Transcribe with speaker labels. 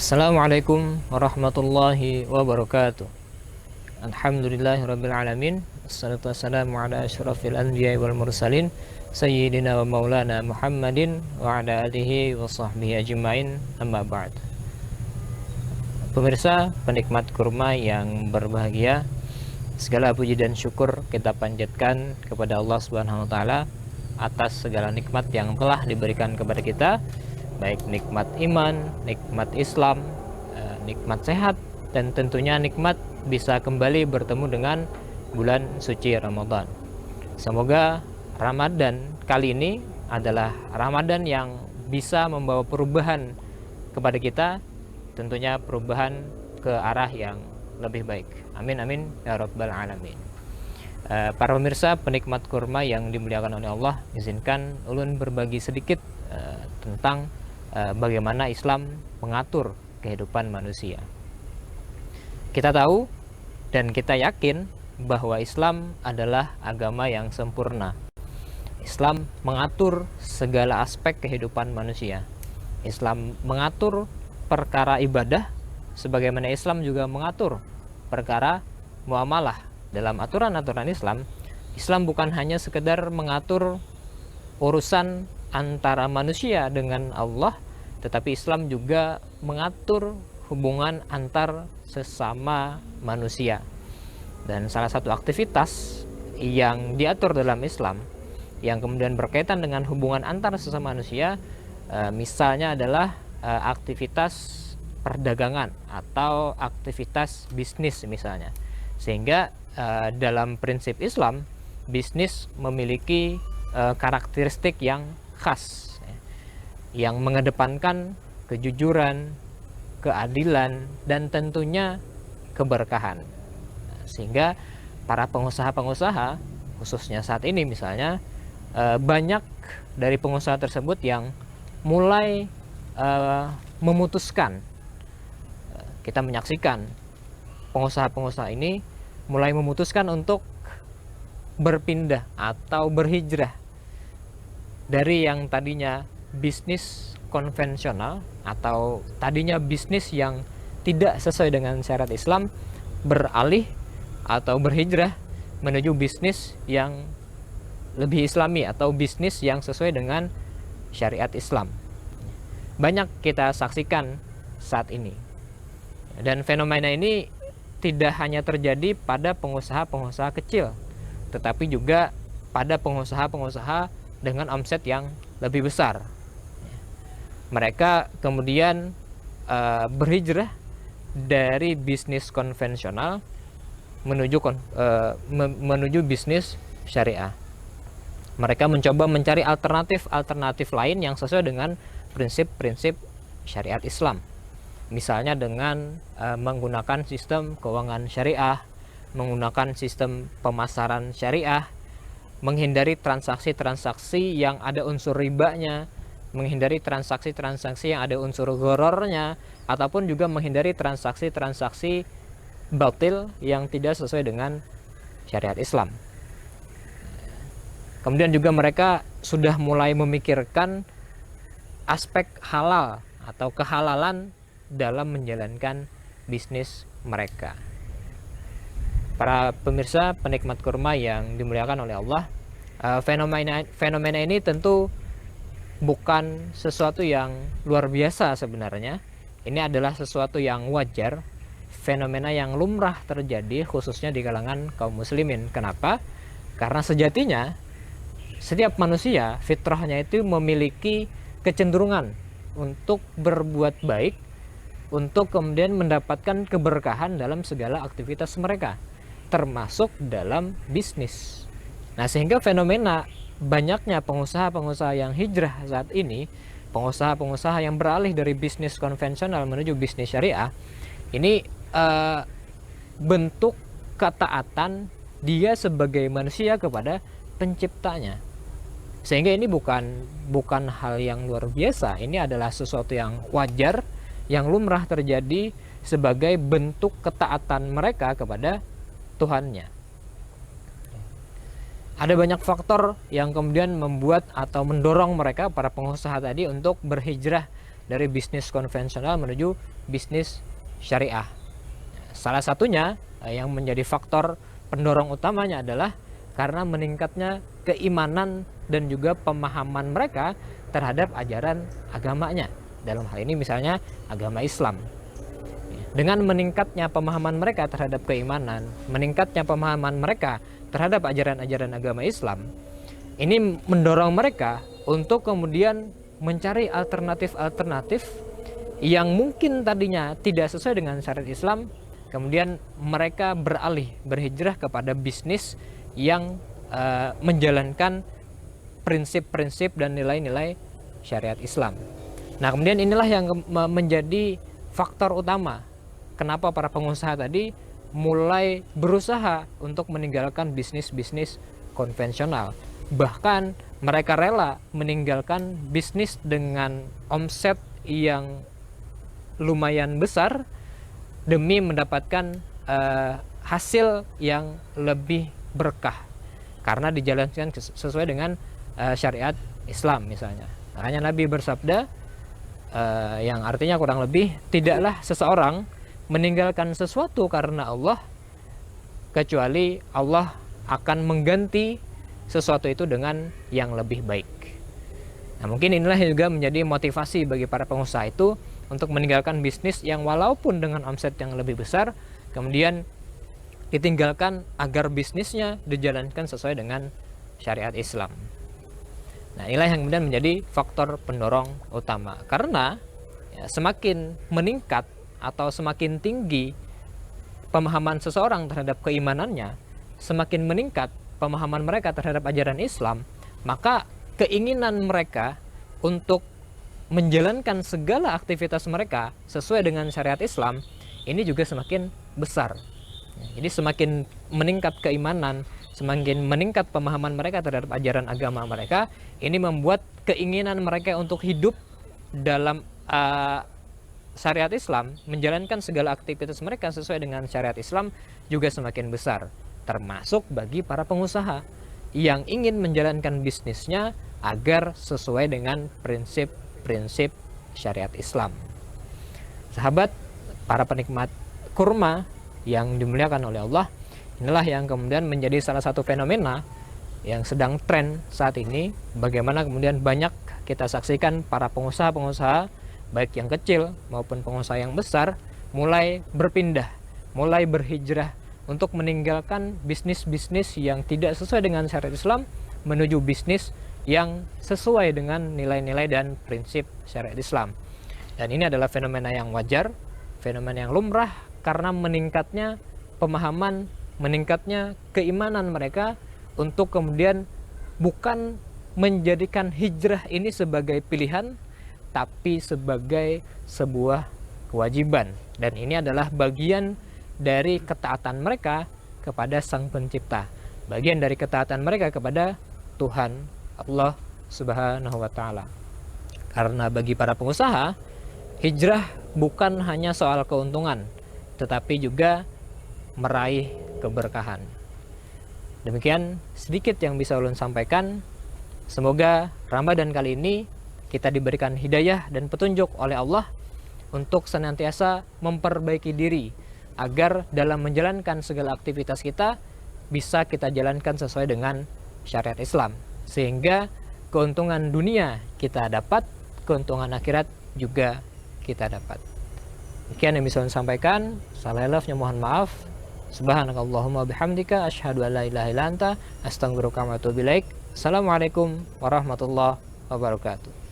Speaker 1: Assalamualaikum warahmatullahi wabarakatuh. Alhamdulillahirabbil alamin. Wassalatu wassalamu ala asyrafil anbiya'i wal mursalin sayyidina wa maulana Muhammadin wa ala alihi wa sahbihi ajmain. Amma ba'd. Pemirsa penikmat kurma yang berbahagia, segala puji dan syukur kita panjatkan kepada Allah Subhanahu wa taala atas segala nikmat yang telah diberikan kepada kita, baik nikmat iman, nikmat Islam, nikmat sehat, dan tentunya nikmat bisa kembali bertemu dengan bulan suci Ramadan. Semoga Ramadan kali ini adalah Ramadan yang bisa membawa perubahan kepada kita, tentunya perubahan ke arah yang lebih baik. Amin amin ya rabbal alamin. Para pemirsa penikmat kurma yang dimuliakan oleh Allah, izinkan ulun berbagi sedikit tentang bagaimana Islam mengatur kehidupan manusia. Kita tahu dan kita yakin bahwa Islam adalah agama yang sempurna. Islam mengatur segala aspek kehidupan manusia. Islam mengatur perkara ibadah, sebagaimana Islam juga mengatur perkara muamalah. Dalam aturan-aturan Islam, Islam bukan hanya sekedar mengatur urusan antara manusia dengan Allah, tetapi Islam juga mengatur hubungan antar sesama manusia. Dan salah satu aktivitas yang diatur dalam Islam yang kemudian berkaitan dengan hubungan antar sesama manusia, misalnya adalah aktivitas perdagangan atau aktivitas bisnis misalnya. Sehingga dalam prinsip Islam, bisnis memiliki karakteristik yang khas, yang mengedepankan kejujuran, keadilan, dan tentunya keberkahan. Sehingga para pengusaha-pengusaha, khususnya saat ini misalnya, banyak dari pengusaha tersebut yang mulai memutuskan, kita menyaksikan pengusaha-pengusaha ini mulai memutuskan untuk berpindah atau berhijrah dari yang tadinya bisnis konvensional atau tadinya bisnis yang tidak sesuai dengan syariat Islam, beralih atau berhijrah menuju bisnis yang lebih islami atau bisnis yang sesuai dengan syariat Islam. Banyak kita saksikan saat ini. Dan fenomena ini tidak hanya terjadi pada pengusaha-pengusaha kecil, tetapi juga pada pengusaha-pengusaha dengan omset yang lebih besar. Mereka kemudian berhijrah dari bisnis konvensional menuju bisnis syariah. Mereka mencoba mencari alternatif lain yang sesuai dengan prinsip-prinsip syariat Islam. Misalnya dengan menggunakan sistem keuangan syariah, menggunakan sistem pemasaran syariah, menghindari transaksi-transaksi yang ada unsur ribanya, menghindari transaksi-transaksi yang ada unsur gharornya, ataupun juga menghindari transaksi-transaksi batil yang tidak sesuai dengan syariat Islam. Kemudian juga mereka sudah mulai memikirkan aspek halal atau kehalalan dalam menjalankan bisnis mereka. Para pemirsa penikmat kurma yang dimuliakan oleh Allah, fenomena ini tentu bukan sesuatu yang luar biasa sebenarnya. Ini adalah sesuatu yang wajar, fenomena yang lumrah terjadi khususnya di kalangan kaum muslimin. Kenapa? Karena sejatinya setiap manusia fitrahnya itu memiliki kecenderungan untuk berbuat baik, untuk kemudian mendapatkan keberkahan dalam segala aktivitas mereka, termasuk dalam bisnis. Nah, sehingga fenomena banyaknya pengusaha-pengusaha yang hijrah saat ini, pengusaha-pengusaha yang beralih dari bisnis konvensional menuju bisnis syariah, ini bentuk ketaatan dia sebagai manusia kepada penciptanya. Sehingga ini bukan hal yang luar biasa, ini adalah sesuatu yang wajar, yang lumrah terjadi sebagai bentuk ketaatan mereka kepada Tuhannya. Ada banyak faktor yang kemudian membuat atau mendorong mereka, para pengusaha tadi, untuk berhijrah dari bisnis konvensional menuju bisnis syariah. Salah satunya yang menjadi faktor pendorong utamanya adalah karena meningkatnya keimanan dan juga pemahaman mereka terhadap ajaran agamanya. Dalam hal ini misalnya agama Islam. Dengan meningkatnya pemahaman mereka terhadap keimanan, meningkatnya pemahaman mereka terhadap ajaran-ajaran agama Islam, ini mendorong mereka untuk kemudian mencari alternatif-alternatif yang mungkin tadinya tidak sesuai dengan syariat Islam. Kemudian mereka berhijrah kepada bisnis yang menjalankan prinsip-prinsip dan nilai-nilai syariat Islam. Nah, kemudian inilah yang menjadi faktor utama kenapa para pengusaha tadi mulai berusaha untuk meninggalkan bisnis-bisnis konvensional. Bahkan mereka rela meninggalkan bisnis dengan omset yang lumayan besar demi mendapatkan hasil yang lebih berkah karena dijalankan sesuai dengan syariat Islam misalnya. Makanya Nabi bersabda yang artinya kurang lebih, tidaklah seseorang meninggalkan sesuatu karena Allah kecuali Allah akan mengganti sesuatu itu dengan yang lebih baik. Nah, mungkin inilah juga menjadi motivasi bagi para pengusaha itu untuk meninggalkan bisnis yang walaupun dengan omset yang lebih besar, kemudian ditinggalkan agar bisnisnya dijalankan sesuai dengan syariat Islam. Nah, inilah yang kemudian menjadi faktor pendorong utama. Karena semakin meningkat atau semakin tinggi pemahaman seseorang terhadap keimanannya, semakin meningkat pemahaman mereka terhadap ajaran Islam, maka keinginan mereka untuk menjalankan segala aktivitas mereka sesuai dengan syariat Islam ini juga semakin besar. Jadi semakin meningkat keimanan, semakin meningkat pemahaman mereka terhadap ajaran agama mereka, ini membuat keinginan mereka untuk hidup dalam syariat Islam, menjalankan segala aktivitas mereka sesuai dengan syariat Islam juga semakin besar. Termasuk bagi para pengusaha yang ingin menjalankan bisnisnya agar sesuai dengan prinsip-prinsip syariat Islam. Sahabat, para penikmat kurma yang dimuliakan oleh Allah, inilah yang kemudian menjadi salah satu fenomena yang sedang tren saat ini. Bagaimana kemudian banyak kita saksikan para pengusaha-pengusaha, baik yang kecil maupun pengusaha yang besar, mulai berpindah, mulai berhijrah untuk meninggalkan bisnis-bisnis yang tidak sesuai dengan syariat Islam menuju bisnis yang sesuai dengan nilai-nilai dan prinsip syariat Islam. Dan ini adalah fenomena yang wajar, fenomena yang lumrah karena meningkatnya pemahaman, meningkatnya keimanan mereka untuk kemudian bukan menjadikan hijrah ini sebagai pilihan, tapi sebagai sebuah kewajiban. Dan ini adalah bagian dari ketaatan mereka kepada Sang Pencipta, bagian dari ketaatan mereka kepada Tuhan Allah Subhanahu wa Ta'ala. Karena bagi para pengusaha, hijrah bukan hanya soal keuntungan, tetapi juga meraih keberkahan. Demikian sedikit yang bisa ulun sampaikan. Semoga Ramadan kali ini kita diberikan hidayah dan petunjuk oleh Allah untuk senantiasa memperbaiki diri agar dalam menjalankan segala aktivitas kita bisa kita jalankan sesuai dengan syariat Islam, sehingga keuntungan dunia kita dapat, keuntungan akhirat juga kita dapat. Demikian yang bisa saya sampaikan. Salah hilafnya mohon maaf. Subhanakallahumma bihamdika asyhadu an la ilaha illa anta astaghfiruka wa atubu ilaik. Assalamualaikum warahmatullahi wabarakatuh.